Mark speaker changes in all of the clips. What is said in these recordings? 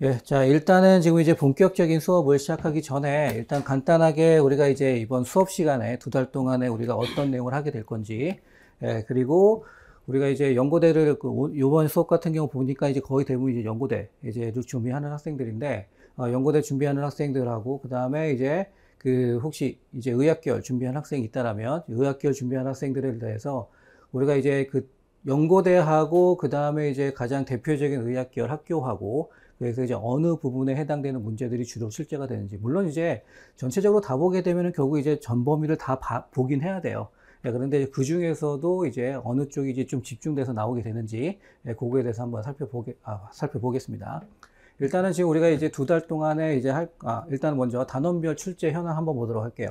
Speaker 1: 예, 자, 일단은 지금 이제 본격적인 수업을 시작하기 전에 일단 간단하게 우리가 이제 이번 수업 시간에 2달 동안에 우리가 어떤 내용을 하게 될 건지, 예, 그리고 우리가 이제 연고대를 요번 수업 같은 경우 보니까 이제 거의 대부분 이제 연고대 이제 준비하는 학생들인데, 연고대 준비하는 학생들하고 그 다음에 이제 그 혹시 이제 의학계열 준비하는 학생이 있다라면 의학계열 준비하는 학생들에 대해서 우리가 이제 그 연고대하고 그 다음에 이제 가장 대표적인 의학계열 학교하고 그래서 이제 어느 부분에 해당되는 문제들이 주로 출제가 되는지. 물론 이제 전체적으로 다 보게 되면은 결국 이제 전 범위를 다 보긴 해야 돼요. 예, 그런데 그 중에서도 이제 어느 쪽이 이제 좀 집중돼서 나오게 되는지, 예, 그거에 대해서 한번 살펴보겠습니다. 일단은 지금 우리가 이제 2달 동안에 이제 일단 먼저 단원별 출제 현황 한번 보도록 할게요.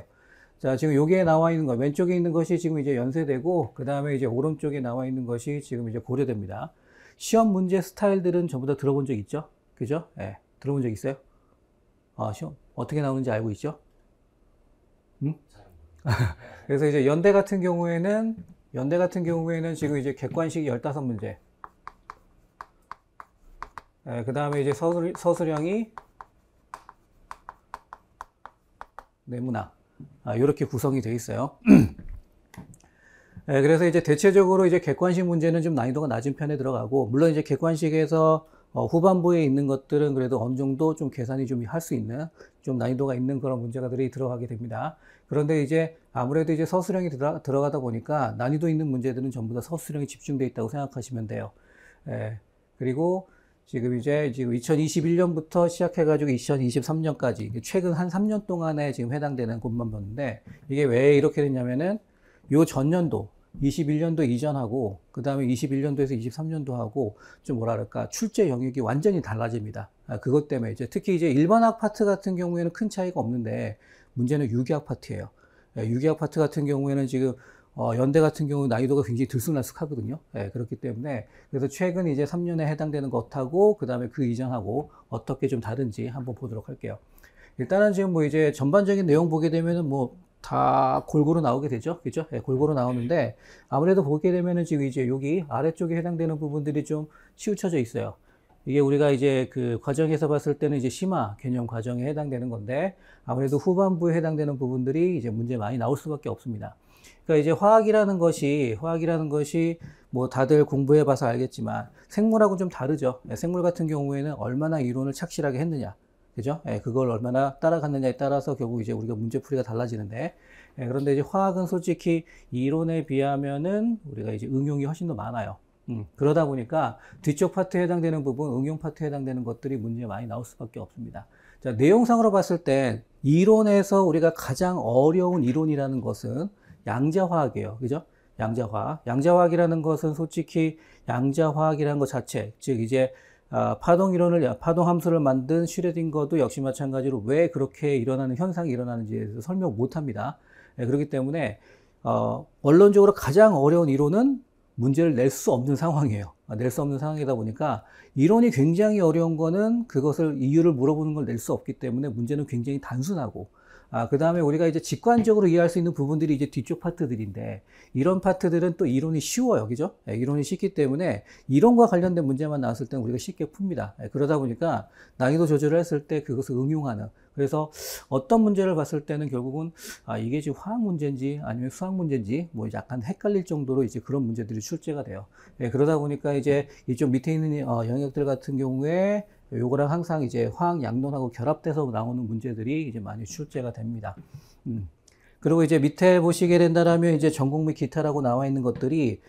Speaker 1: 자, 지금 여기에 나와 있는 거, 왼쪽에 있는 것이 지금 이제 연세대고, 그 다음에 이제 오른쪽에 나와 있는 것이 지금 이제 고려대입니다. 시험 문제 스타일들은 전부 다 들어본 적 있죠? 그죠? 예. 들어본 적 있어요? 시험 어떻게 나오는지 알고 있죠? 응? 그래서 이제 연대 같은 경우에는 지금 이제 객관식이 15문제. 예, 그 다음에 이제 서술형이 네모나. 이렇게 구성이 되어 있어요. 예, 그래서 이제 대체적으로 이제 객관식 문제는 좀 난이도가 낮은 편에 들어가고, 물론 이제 객관식에서 후반부에 있는 것들은 그래도 어느 정도 좀 계산이 좀 할 수 있는, 좀 난이도가 있는 그런 문제가들이 들어가게 됩니다. 그런데 이제 아무래도 이제 서술형이 들어가다 보니까 난이도 있는 문제들은 전부 다 서술형이 집중되어 있다고 생각하시면 돼요. 예, 그리고 지금 2021년부터 시작해가지고 2023년까지 최근 한 3년 동안에 지금 해당되는 것만 봤는데, 이게 왜 이렇게 됐냐면은 요 전년도 21년도 이전하고 그 다음에 21년도에서 23년도하고 좀 뭐랄까 출제 영역이 완전히 달라집니다. 그것 때문에 이제 특히 이제 일반학 파트 같은 경우에는 큰 차이가 없는데 문제는 유기학 파트예요. 유기학 파트 같은 경우에는 지금 연대 같은 경우 난이도가 굉장히 들쑥날쑥하거든요. 그렇기 때문에 그래서 최근 이제 3년에 해당되는 것하고 그 다음에 그 이전하고 어떻게 좀 다른지 한번 보도록 할게요. 일단은 지금 뭐 이제 전반적인 내용 보게 되면은 뭐 다 골고루 나오게 되죠. 그죠? 골고루 나오는데 아무래도 보게 되면은 지금 이제 여기 아래쪽에 해당되는 부분들이 좀 치우쳐져 있어요. 이게 우리가 이제 그 과정에서 봤을 때는 이제 심화 개념 과정에 해당되는 건데 아무래도 후반부에 해당되는 부분들이 이제 문제 많이 나올 수밖에 없습니다. 그러니까 이제 화학이라는 것이 뭐 다들 공부해 봐서 알겠지만 생물하고 좀 다르죠. 생물 같은 경우에는 얼마나 이론을 착실하게 했느냐. 그죠? 그걸 얼마나 따라갔느냐에 따라서 결국 이제 우리가 문제풀이가 달라지는데, 그런데 이제 화학은 솔직히 이론에 비하면은 우리가 이제 응용이 훨씬 더 많아요. 그러다 보니까 뒤쪽 파트에 해당되는 부분, 응용 파트에 해당되는 것들이 문제 많이 나올 수밖에 없습니다. 자, 내용상으로 봤을 때 이론에서 우리가 가장 어려운 이론이라는 것은 양자화학이에요. 그죠? 양자화학. 양자화학이라는 것은 솔직히 양자화학이라는 것 자체, 즉 이제 파동 함수를 만든 슈레딩거도 역시 마찬가지로 왜 그렇게 일어나는 현상이 일어나는지에 대해서 설명 못 합니다. 그렇기 때문에, 원론적으로 가장 어려운 이론은 문제를 낼 수 없는 상황이에요. 낼 수 없는 상황이다 보니까 이론이 굉장히 어려운 거는 그것을 이유를 물어보는 걸 낼 수 없기 때문에 문제는 굉장히 단순하고, 그 다음에 우리가 이제 직관적으로 이해할 수 있는 부분들이 이제 뒤쪽 파트들인데, 이런 파트들은 또 이론이 쉬워요. 그죠? 이론이 쉽기 때문에 이론과 관련된 문제만 나왔을 때는 우리가 쉽게 풉니다. 그러다 보니까 난이도 조절을 했을 때 그것을 응용하는. 그래서 어떤 문제를 봤을 때는 결국은, 이게 지금 화학 문제인지 아니면 수학 문제인지 뭐 약간 헷갈릴 정도로 이제 그런 문제들이 출제가 돼요. 그러다 보니까 이제 이쪽 밑에 있는 영역들 같은 경우에 요거랑 항상 이제 화학 양론하고 결합돼서 나오는 문제들이 이제 많이 출제가 됩니다. 그리고 이제 밑에 보시게 된다라면 이제 전공 및 기타라고 나와 있는 것들이,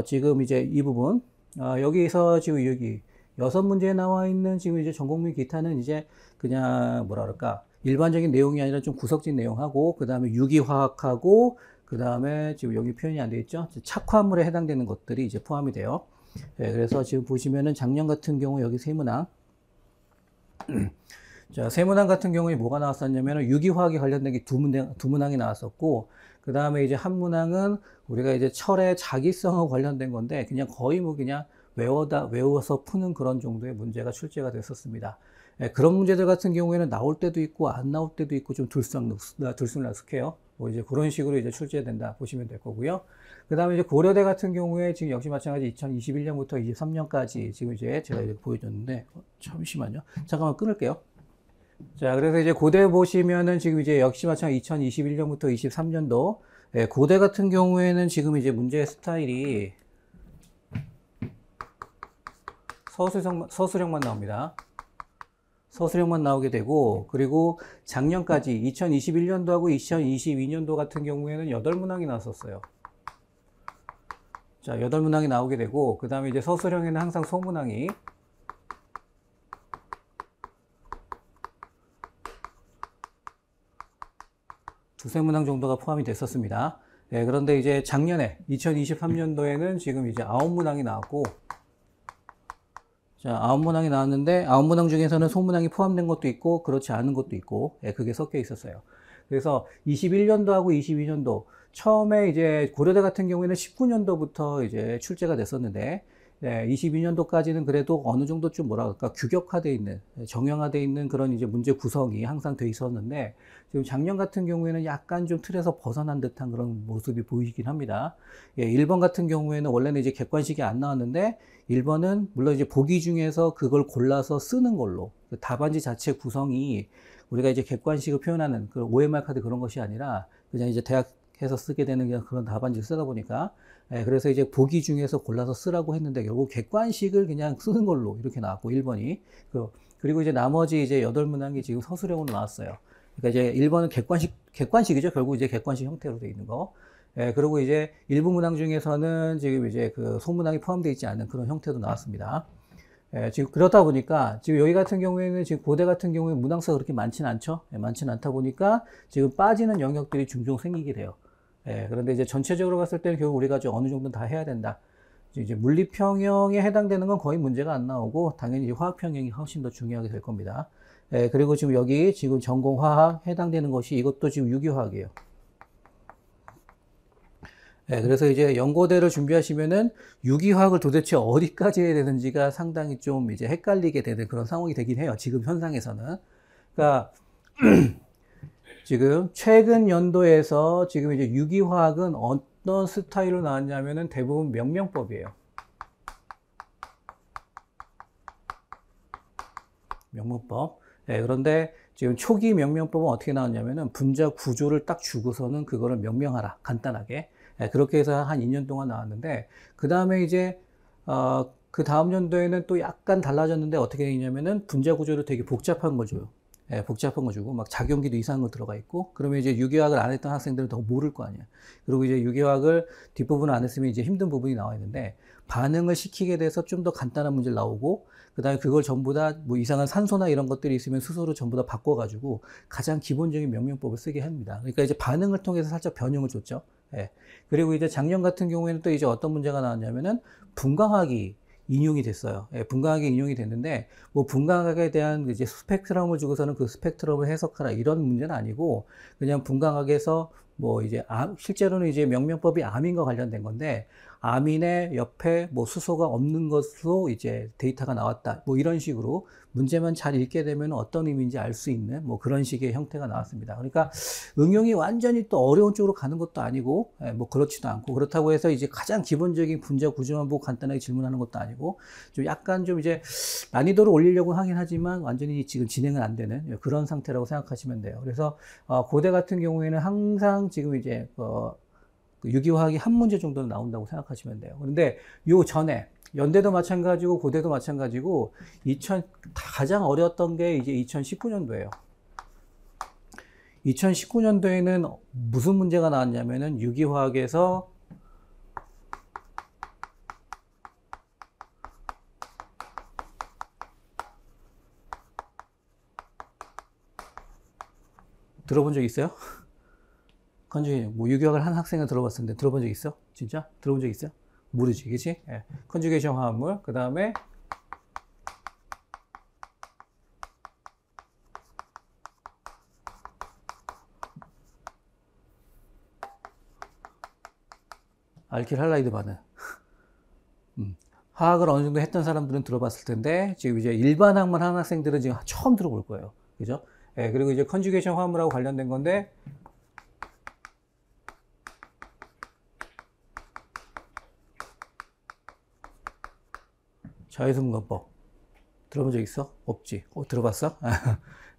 Speaker 1: 지금 이제 이 부분, 여기서 지금 여기 6문제에 나와 있는 지금 이제 전공 및 기타는 이제 그냥 뭐라 그럴까, 일반적인 내용이 아니라 좀 구석진 내용하고, 그 다음에 유기화학하고, 그 다음에 지금 여기 표현이 안 되어 있죠? 착화물에 해당되는 것들이 이제 포함이 돼요. 그래서 지금 보시면은 작년 같은 경우 여기 세문항, 자, 세문항 같은 경우에 뭐가 나왔었냐면 유기화학에 관련된 게 두 문항이 나왔었고, 그 다음에 이제 한 문항은 우리가 이제 철의 자기성하고 관련된 건데, 그냥 거의 뭐 그냥 외워서 푸는 그런 정도의 문제가 출제가 됐었습니다. 그런 문제들 같은 경우에는 나올 때도 있고, 안 나올 때도 있고, 좀 들쑥날쑥해요. 뭐 이제 그런 식으로 이제 출제된다 보시면 될 거고요. 그 다음에 이제 고려대 같은 경우에 지금 역시 마찬가지 2021년부터 23년까지 지금 이제 제가 이렇게 보여줬는데, 잠시만요. 잠깐만 끊을게요. 자, 그래서 이제 고대 보시면은 지금 이제 역시 마찬가지 2021년부터 23년도, 예, 고대 같은 경우에는 지금 이제 문제 스타일이 서술형만 나옵니다. 서술형만 나오게 되고, 그리고 작년까지 2021년도하고 2022년도 같은 경우에는 8문항이 나왔었어요. 자, 8문항이 나오게 되고, 그 다음에 이제 서술형에는 항상 소문항이 두세 문항 정도가 포함이 됐었습니다. 예, 그런데 이제 작년에 2023년도에는 지금 이제 9문항이 나왔고, 자, 9문항이 나왔는데 9문항 중에서는 소문항이 포함된 것도 있고 그렇지 않은 것도 있고, 예, 그게 섞여 있었어요. 그래서 21년도하고 22년도 처음에 이제 고려대 같은 경우에는 19년도부터 이제 출제가 됐었는데, 예, 22년도까지는 그래도 어느 정도 좀 뭐라 그럴까 규격화되어 있는, 정형화되어 있는 그런 이제 문제 구성이 항상 돼 있었는데, 지금 작년 같은 경우에는 약간 좀 틀에서 벗어난 듯한 그런 모습이 보이긴 합니다. 예, 1번 같은 경우에는 원래는 이제 객관식이 안 나왔는데 1번은 물론 이제 보기 중에서 그걸 골라서 쓰는 걸로, 그 답안지 자체 구성이 우리가 이제 객관식을 표현하는 그 OMR 카드 그런 것이 아니라 그냥 이제 대학에서 쓰게 되는 그런 답안지를 쓰다 보니까, 예, 그래서 이제 보기 중에서 골라서 쓰라고 했는데 결국 객관식을 그냥 쓰는 걸로 이렇게 나왔고 1번이. 그리고 이제 나머지 이제 8문항이 지금 서술형으로 나왔어요. 그러니까 이제 1번은 객관식이죠. 결국 이제 객관식 형태로 되어 있는 거. 예, 그리고 이제 일부 문항 중에서는 지금 이제 그 소문항이 포함되어 있지 않은 그런 형태도 나왔습니다. 예, 지금 그렇다 보니까 지금 여기 같은 경우에는 지금 고대 같은 경우에 문항수가 그렇게 많지는 않죠. 예, 많지는 않다 보니까 지금 빠지는 영역들이 종종 생기게 돼요. 예, 그런데 이제 전체적으로 봤을 때는 결국 우리가 좀 어느 정도 다 해야 된다. 이제 물리평형에 해당되는 건 거의 문제가 안 나오고 당연히 화학평형이 훨씬 더 중요하게 될 겁니다. 예, 그리고 지금 여기 지금 전공화학 해당되는 것이 이것도 지금 유기화학이에요. 예, 그래서 이제 연고대를 준비하시면은 유기화학을 도대체 어디까지 해야 되는지가 상당히 좀 이제 헷갈리게 되는 그런 상황이 되긴 해요. 지금 현상에서는. 그러니까 지금 최근 연도에서 지금 이제 유기화학은 어떤 스타일로 나왔냐면은 대부분 명명법이에요. 명명법. 예, 그런데 지금 초기 명명법은 어떻게 나왔냐면은 분자 구조를 딱 주고서는 그거를 명명하라. 간단하게. 예, 그렇게 해서 한 2년 동안 나왔는데, 그 다음에 이제, 그 다음 연도에는 또 약간 달라졌는데 어떻게 되냐면은 분자 구조를 되게 복잡한 거 줘요. 예, 복잡한 거 주고 막 작용기도 이상한 거 들어가 있고, 그러면 이제 유기화학을 안 했던 학생들은 더 모를 거 아니야. 그리고 이제 유기화학을 뒷부분을 안 했으면 이제 힘든 부분이 나와 있는데, 반응을 시키게 돼서 좀 더 간단한 문제를 나오고, 그 다음에 그걸 전부 다 뭐 이상한 산소나 이런 것들이 있으면 수소로 전부 다 바꿔가지고 가장 기본적인 명명법을 쓰게 합니다. 그러니까 이제 반응을 통해서 살짝 변형을 줬죠. 예. 그리고 이제 작년 같은 경우에는 또 이제 어떤 문제가 나왔냐면은 분광학이 인용이 됐어요. 예, 분광학이 인용이 됐는데, 뭐 분광학에 대한 이제 스펙트럼을 주고서는 그 스펙트럼을 해석하라 이런 문제는 아니고, 그냥 분광학에서 뭐 이제 실제로는 이제 명명법이 암인과 관련된 건데, 암인의 옆에 뭐 수소가 없는 것으로 이제 데이터가 나왔다. 뭐 이런 식으로 문제만 잘 읽게 되면 어떤 의미인지 알 수 있는 뭐 그런 식의 형태가 나왔습니다. 그러니까 응용이 완전히 또 어려운 쪽으로 가는 것도 아니고, 뭐 그렇지도 않고, 그렇다고 해서 이제 가장 기본적인 분자 구조만 보고 간단하게 질문하는 것도 아니고, 좀 약간 좀 이제 난이도를 올리려고 하긴 하지만 완전히 지금 진행은 안 되는 그런 상태라고 생각하시면 돼요. 그래서 고대 같은 경우에는 항상 지금 이제 유기화학이 한 문제 정도는 나온다고 생각하시면 돼요. 그런데 요 전에 연대도 마찬가지고 고대도 마찬가지고 가장 어려웠던 게 이제 2019년도예요. 2019년도에는 무슨 문제가 나왔냐면은 유기화학에서 들어본 적 있어요? 컨주게이션, 뭐 유기화학을 한 학생은 들어봤을 텐데 들어본 적 있어? 진짜? 들어본 적 있어요? 모르지, 그치? 예. 컨주게이션 화합물, 그 다음에 알킬 할라이드 반응. 화학을 어느 정도 했던 사람들은 들어봤을 텐데 지금 이제 일반 학만 한 학생들은 지금 처음 들어볼 거예요. 그죠? 예, 그리고 이제 컨주게이션 화합물하고 관련된 건데 자유순번법 들어본 적 있어? 없지? 들어봤어?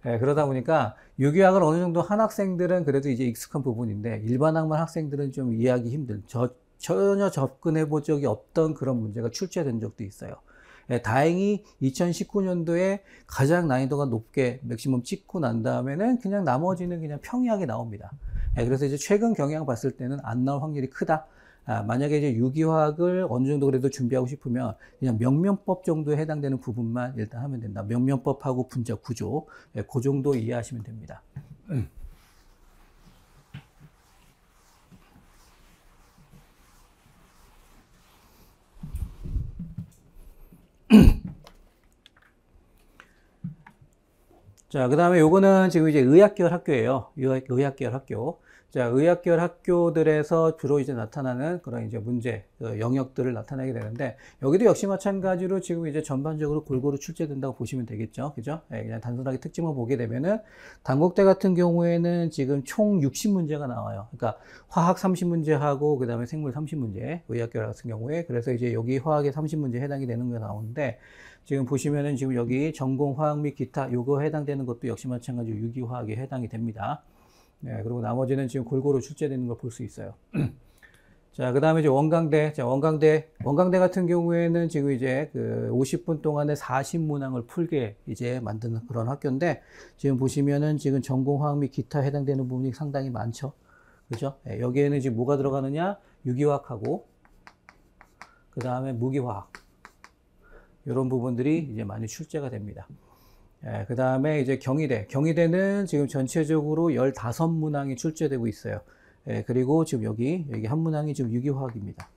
Speaker 1: 예, 그러다 보니까 유기학을 어느 정도 한 학생들은 그래도 이제 익숙한 부분인데 일반학만 학생들은 좀 이해하기 힘든, 전혀 접근해 본 적이 없던 그런 문제가 출제된 적도 있어요. 예, 다행히 2019년도에 가장 난이도가 높게 맥시멈 찍고 난 다음에는 그냥 나머지는 그냥 평이하게 나옵니다. 예, 그래서 이제 최근 경향 봤을 때는 안 나올 확률이 크다. 만약에 이제 유기화학을 어느 정도 그래도 준비하고 싶으면 그냥 명명법 정도에 해당되는 부분만 일단 하면 된다. 명명법하고 분자 구조, 예, 그 정도 이해하시면 됩니다. 자, 그 다음에 요거는 지금 이제 의학계열 학교예요. 의학계열 학교. 자, 의학계열 학교들에서 주로 이제 나타나는 그런 이제 문제, 영역들을 나타내게 되는데, 여기도 역시 마찬가지로 지금 이제 전반적으로 골고루 출제된다고 보시면 되겠죠. 그죠? 예, 그냥 단순하게 특징만 보게 되면은, 단국대 같은 경우에는 지금 총 60문제가 나와요. 그러니까 화학 30문제하고, 그 다음에 생물 30문제, 의학계열 같은 경우에. 그래서 이제 여기 화학에 30문제 해당이 되는 게 나오는데, 지금 보시면은 지금 여기 전공 화학 및 기타 요거 해당되는 것도 역시 마찬가지로 유기화학에 해당이 됩니다. 네, 그리고 나머지는 지금 골고루 출제되는 걸 볼 수 있어요. 자, 그 다음에 이제 원광대. 자, 원광대 같은 경우에는 지금 이제 그 50분 동안에 40문항을 풀게 이제 만드는 그런 학교인데, 지금 보시면은 지금 전공 화학 및 기타 해당되는 부분이 상당히 많죠. 그죠? 네, 여기에는 지금 뭐가 들어가느냐? 유기화학하고, 그 다음에 무기화학. 이런 부분들이 이제 많이 출제가 됩니다. 예, 그 다음에 이제 경희대는 지금 전체적으로 15문항이 출제되고 있어요. 예, 그리고 지금 여기 한 문항이 지금 유기화학입니다.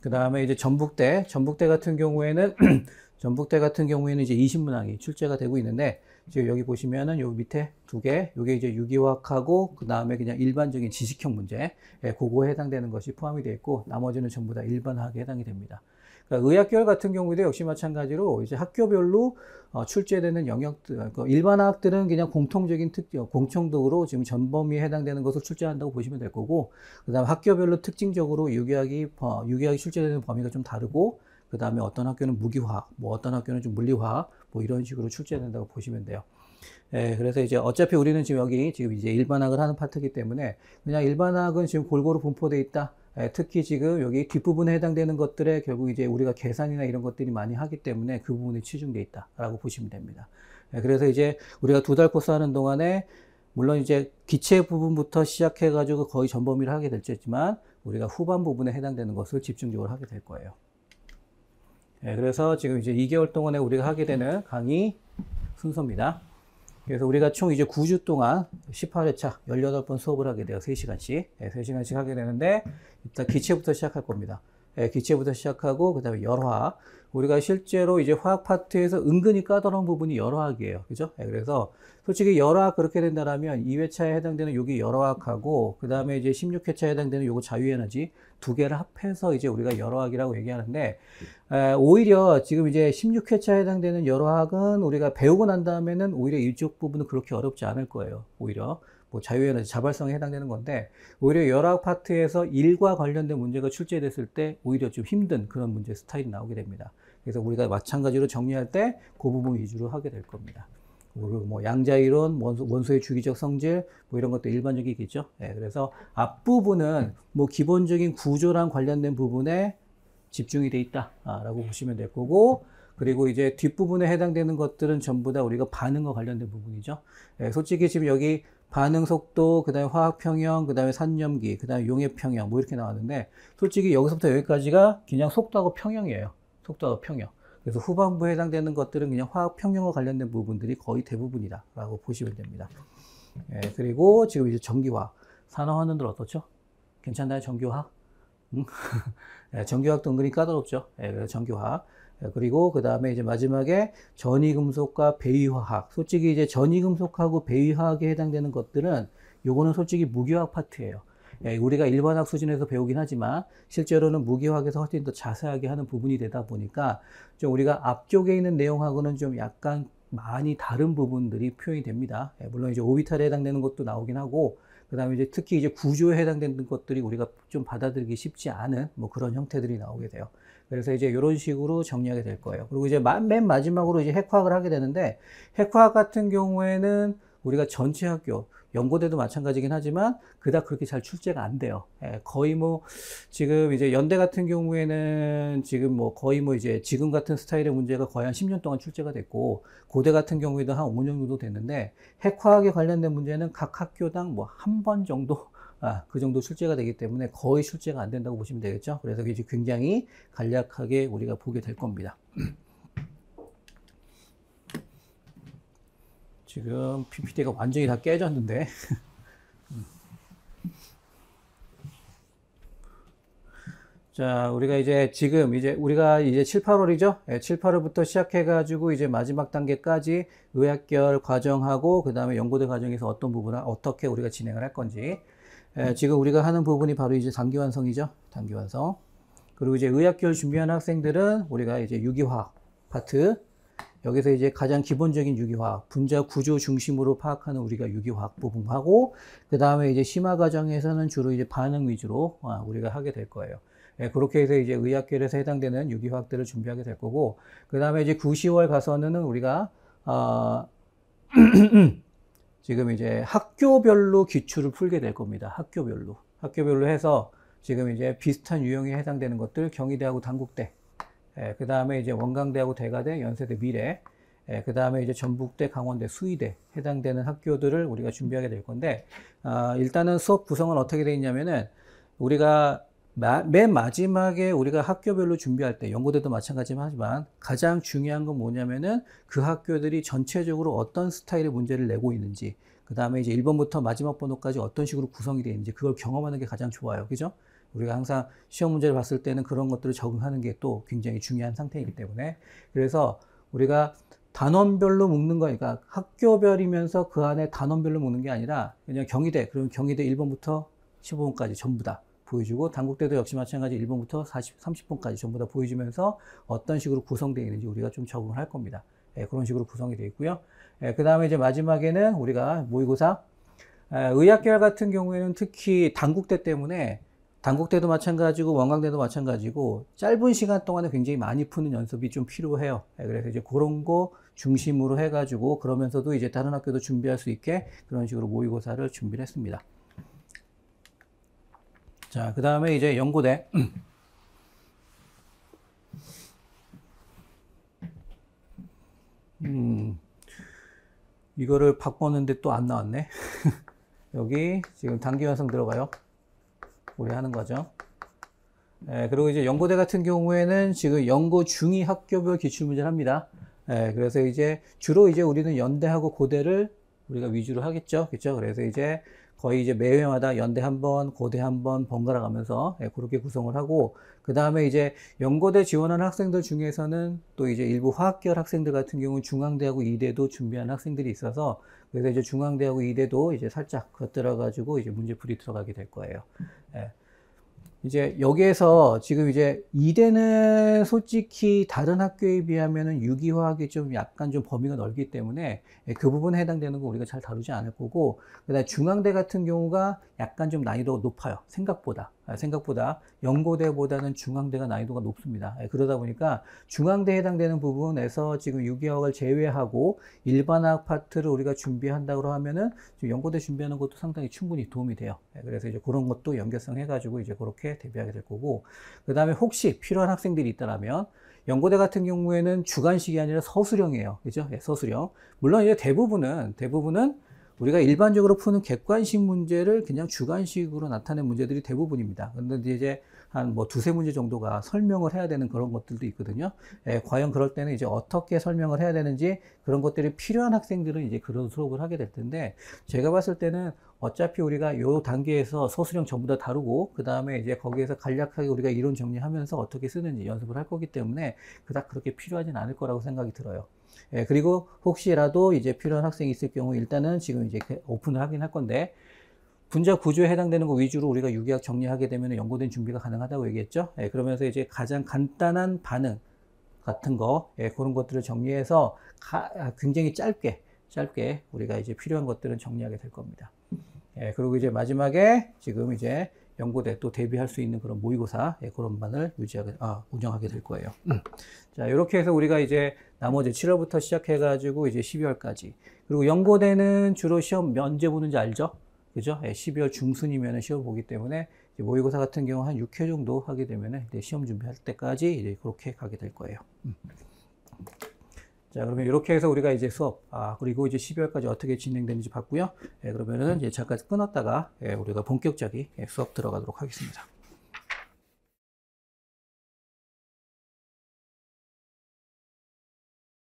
Speaker 1: 그 다음에 이제 전북대 같은 경우에는 전북대 같은 경우에는 이제 20문항이 출제가 되고 있는데, 지금 여기 보시면은 요 밑에 두 개, 요게 이제 유기화학하고 그 다음에 그냥 일반적인 지식형 문제, 예, 그거에 해당되는 것이 포함이 되어 있고, 나머지는 전부 다 일반학에 해당이 됩니다. 그러니까 의학계열 같은 경우도 역시 마찬가지로 이제 학교별로 출제되는 영역들, 그러니까 일반학들은 그냥 공통적인 특징, 공통적으로 지금 전범위에 해당되는 것을 출제한다고 보시면 될 거고, 그 다음 학교별로 특징적으로 유기학이 출제되는 범위가 좀 다르고, 그 다음에 어떤 학교는 무기화학, 뭐 어떤 학교는 좀 물리화학, 뭐 이런 식으로 출제된다고 보시면 돼요. 예, 그래서 이제 어차피 우리는 지금 여기 지금 이제 일반학을 하는 파트이기 때문에 그냥 일반학은 지금 골고루 분포되어 있다. 예, 특히 지금 여기 뒷부분에 해당되는 것들에 결국 이제 우리가 계산이나 이런 것들이 많이 하기 때문에 그 부분이 치중되어 있다라고 보시면 됩니다. 예, 그래서 이제 우리가 2달 코스 하는 동안에 물론 이제 기체 부분부터 시작해가지고 거의 전범위를 하게 될지만 우리가 후반 부분에 해당되는 것을 집중적으로 하게 될 거예요. 예, 그래서 지금 이제 2개월 동안에 우리가 하게 되는 강의 순서입니다. 그래서 우리가 총 이제 9주 동안 18회차 18번 수업을 하게 돼요. 3시간씩. 예, 3시간씩 하게 되는데, 일단 기체부터 시작할 겁니다. 예, 기체부터 시작하고, 그 다음에 열화학. 우리가 실제로 이제 화학 파트에서 은근히 까다로운 부분이 열화학이에요. 그죠? 예, 그래서 솔직히 열화학 그렇게 된다라면 2회차에 해당되는 여기 열화학하고, 그 다음에 이제 16회차에 해당되는 요거 자유에너지 두 개를 합해서 이제 우리가 열화학이라고 얘기하는데, 오히려 지금 이제 16회차에 해당되는 열화학은 우리가 배우고 난 다음에는 오히려 이쪽 부분은 그렇게 어렵지 않을 거예요. 오히려 뭐 자유에너지 자발성에 해당되는 건데, 오히려 열화학 파트에서 일과 관련된 문제가 출제됐을 때 오히려 좀 힘든 그런 문제 스타일이 나오게 됩니다. 그래서 우리가 마찬가지로 정리할 때 그 부분 위주로 하게 될 겁니다. 그리고 뭐 양자이론, 원소의 주기적 성질, 뭐 이런 것도 일반적이겠죠. 네, 그래서 앞부분은 뭐 기본적인 구조랑 관련된 부분에 집중이 돼 있다라고 보시면 될 거고, 그리고 이제 뒷부분에 해당되는 것들은 전부 다 우리가 반응과 관련된 부분이죠. 네, 솔직히 지금 여기 반응 속도, 그 다음에 화학 평형, 그 다음에 산염기, 그 다음에 용해 평형, 뭐 이렇게 나왔는데, 솔직히 여기서부터 여기까지가 그냥 속도하고 평형이에요. 속도하고 평형. 그래서 후반부에 해당되는 것들은 그냥 화학 평형과 관련된 부분들이 거의 대부분이다라고 보시면 됩니다. 예, 그리고 지금 이제 전기화학, 산화환원들 어떻죠? 괜찮나요, 전기화학? 응? 예, 전기화학도 은근히 까다롭죠. 예, 그래서 전기화학. 예, 그리고 그 다음에 이제 마지막에 전이금속과 배위화학. 솔직히 이제 전이금속하고 배위화학에 해당되는 것들은 요거는 솔직히 무기화학 파트예요. 예, 우리가 일반학 수준에서 배우긴 하지만 실제로는 무기화학에서 훨씬 더 자세하게 하는 부분이 되다 보니까 좀 우리가 앞쪽에 있는 내용하고는 좀 약간 많이 다른 부분들이 표현이 됩니다. 예, 물론 이제 오비탈에 해당되는 것도 나오긴 하고, 그 다음에 이제 특히 이제 구조에 해당되는 것들이 우리가 좀 받아들이기 쉽지 않은 뭐 그런 형태들이 나오게 돼요. 그래서 이제 이런 식으로 정리하게 될 거예요. 그리고 이제 맨 마지막으로 이제 핵화학을 하게 되는데, 핵화학 같은 경우에는 우리가 전체 학교, 연고대도 마찬가지긴 하지만 그닥 그렇게 잘 출제가 안 돼요. 예, 거의 뭐 지금 이제 연대 같은 경우에는 지금 뭐 거의 뭐 이제 지금 같은 스타일의 문제가 거의 한 10년 동안 출제가 됐고, 고대 같은 경우에도 한 5년 정도 됐는데, 핵화학에 관련된 문제는 각 학교당 뭐 한 번 정도 그 정도 출제가 되기 때문에 거의 출제가 안 된다고 보시면 되겠죠. 그래서 이제 굉장히 간략하게 우리가 보게 될 겁니다. 지금 PPT가 완전히 다 깨졌는데. 자, 우리가 이제 지금 이제 우리가 이제 7, 8월이죠? 7, 8월부터 시작해가지고 이제 마지막 단계까지 의학결 과정하고 그 다음에 연고대 과정에서 어떤 부분을 어떻게 우리가 진행을 할 건지. 지금 우리가 하는 부분이 바로 이제 단기 완성이죠? 단기 완성. 그리고 이제 의학결 준비하는 학생들은 우리가 이제 유기화학 파트. 여기서 이제 가장 기본적인 유기화학, 분자 구조 중심으로 파악하는 우리가 유기화학 부분하고, 그 다음에 이제 심화 과정에서는 주로 이제 반응 위주로 우리가 하게 될 거예요. 예, 그렇게 해서 이제 의학계열에서 해당되는 유기화학들을 준비하게 될 거고, 그 다음에 이제 9, 10월 가서는 우리가, 지금 이제 학교별로 기출을 풀게 될 겁니다. 학교별로. 학교별로 해서 지금 이제 비슷한 유형에 해당되는 것들, 경희대하고 단국대, 그 다음에 이제 원광대하고 대가대, 연세대, 미래, 그 다음에 이제 전북대, 강원대, 수의대 해당되는 학교들을 우리가 준비하게 될 건데, 일단은 수업 구성은 어떻게 되어 있냐면은 우리가 맨 마지막에 우리가 학교별로 준비할 때, 연고대도 마찬가지지만 가장 중요한 건 뭐냐면은 그 학교들이 전체적으로 어떤 스타일의 문제를 내고 있는지, 그 다음에 이제 1번부터 마지막 번호까지 어떤 식으로 구성이 되어 있는지 그걸 경험하는 게 가장 좋아요. 그죠? 우리가 항상 시험 문제를 봤을 때는 그런 것들을 적응하는 게 또 굉장히 중요한 상태이기 때문에, 그래서 우리가 단원별로 묶는 거니까 학교별이면서 그 안에 단원별로 묶는 게 아니라 그냥 경희대, 그러면 경희대 1번부터 15번까지 전부 다 보여주고, 단국대도 역시 마찬가지 1번부터 30번까지 전부 다 보여주면서 어떤 식으로 구성되어 있는지 우리가 좀 적응을 할 겁니다. 그런 식으로 구성이 되어 있고요. 그 다음에 이제 마지막에는 우리가 모의고사, 의학계열 같은 경우에는 특히 단국대 때문에, 단국대도 마찬가지고 원광대도 마찬가지고 짧은 시간 동안에 굉장히 많이 푸는 연습이 좀 필요해요. 그래서 이제 그런 거 중심으로 해가지고, 그러면서도 이제 다른 학교도 준비할 수 있게 그런 식으로 모의고사를 준비를 했습니다. 자, 그 다음에 이제 연고대. 이거를 바꿨는데 또 안 나왔네. 여기 지금 단기 완성 들어가요. 우리 하는 거죠. 그리고 이제 연고대 같은 경우에는 지금 연고 중위 학교별 기출문제를 합니다. 그래서 이제 주로 이제 우리는 연대하고 고대를 우리가 위주로 하겠죠. 그렇죠? 그래서 이제 거의 이제 매회마다 연대 한 번, 고대 한 번 번갈아 가면서 그렇게 구성을 하고, 그 다음에 이제 연고대 지원하는 학생들 중에서는 또 이제 일부 화학계열 학생들 같은 경우는 중앙대하고 이대도 준비하는 학생들이 있어서, 그래서 이제 중앙대하고 이대도 이제 살짝 겉들어 가지고 이제 문제풀이 들어가게 될 거예요. 이제 여기에서 지금 이제 이대는 솔직히 다른 학교에 비하면은 유기화학이 좀 약간 좀 범위가 넓기 때문에 그 부분에 해당되는 거 우리가 잘 다루지 않을 거고, 그다음에 중앙대 같은 경우가 약간 좀 난이도가 높아요. 생각보다 연고대보다는 중앙대가 난이도가 높습니다. 그러다 보니까 중앙대에 해당되는 부분에서 지금 유기화학을 제외하고 일반화학 파트를 우리가 준비한다고 하면은 지금 연고대 준비하는 것도 상당히 충분히 도움이 돼요. 그래서 이제 그런 것도 연결성 해가지고 이제 그렇게 대비하게 될 거고, 그 다음에 혹시 필요한 학생들이 있다라면 연고대 같은 경우에는 주관식이 아니라 서술형이에요. 그죠? 서술형. 물론 이제 대부분은 우리가 일반적으로 푸는 객관식 문제를 그냥 주관식으로 나타낸 문제들이 대부분입니다. 근데 이제 한 뭐 두세 문제 정도가 설명을 해야 되는 그런 것들도 있거든요. 과연 그럴 때는 이제 어떻게 설명을 해야 되는지 그런 것들이 필요한 학생들은 이제 그런 수업을 하게 될 텐데, 제가 봤을 때는 어차피 우리가 요 단계에서 서술형 전부 다 다루고, 그 다음에 이제 거기에서 간략하게 우리가 이론 정리하면서 어떻게 쓰는지 연습을 할 거기 때문에 그닥 그렇게 필요하진 않을 거라고 생각이 들어요. 그리고 혹시라도 이제 필요한 학생이 있을 경우 일단은 지금 이제 오픈을 하긴 할 건데, 분자 구조에 해당되는 거 위주로 우리가 유기학 정리하게 되면 연고된 준비가 가능하다고 얘기했죠. 그러면서 이제 가장 간단한 반응 같은 거, 그런 것들을 정리해서 굉장히 짧게 우리가 이제 필요한 것들은 정리하게 될 겁니다. 예, 그리고 이제 마지막에 지금 이제 연고대 또 대비할 수 있는 그런 모의고사, 예, 그런 반을 운영하게 될 거예요. 자, 이렇게 해서 우리가 이제 나머지 7월부터 시작해가지고 이제 12월까지. 그리고 연고대는 주로 시험 언제 보는지 알죠? 그죠? 예, 12월 중순이면 시험 보기 때문에 이제 모의고사 같은 경우 한 6회 정도 하게 되면 이제 시험 준비할 때까지 이제 그렇게 가게 될 거예요. 자, 그러면 이렇게 해서 우리가 이제 수업, 그리고 이제 12월까지 어떻게 진행되는지 봤고요. 예, 그러면은 이제 잠깐 끊었다가, 예, 우리가 본격적인 수업 들어가도록 하겠습니다.